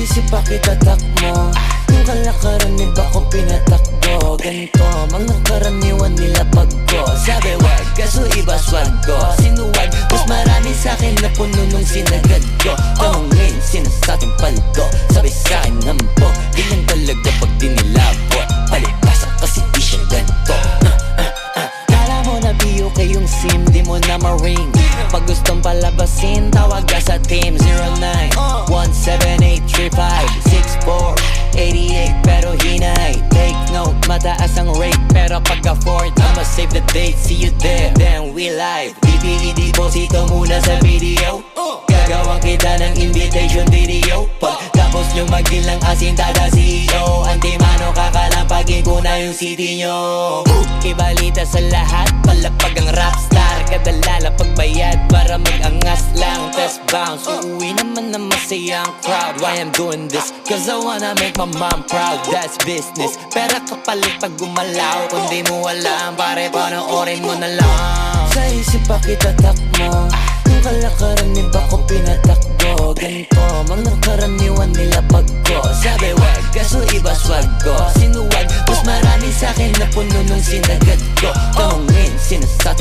isip bakit atakmo? Yung kalakaran ni ba ko pinatakbo? Ganito, mga karaniwan nila pagko. Sabi wag, kaso iba swag ko. Sinuwag, mas marami sa'kin na puno nung sinagad ko. Tanungin, sinasabing paldo. Sabi sa'kin nampo, ganyan talaga pag dinilabot. Palibasa kasi di siya ganito. Kala mo na biyo kayong sim, di mo na ma-ring. Pag gustong palabasin, tawag ka sa team 09-17835-6488. Pero hinay, take note, mataas ang rate. Pero pag afford, I'ma save the date. See you there, then we live. Deposito muna sa video. Gagawang kita ng invitation video. Pagkapos nyo magdilang asin tada CEO. Antimano kakalampagin ko na yung city nyo. Ibalita sa lahat, palapag ang rapstar. Kadalala pagbayad para mag-angas lang. Test bounce, uuwi naman na masayang crowd. Why I'm doing this? Cause I wanna make my mom proud. That's business. Pera kapalit pag gumalaw. Kung di mo alam, pare panoorin mo na lang. Sa isip bakit atakmo? Yung kalakaran ni ba ko pinatakbo? Ganito, mga karaniwan nila pagko. Sabi wag, kaso iba swag ko. Sinuwag, mas marami sa'kin na puno nung sinagad ko. Tanungin, sinasabi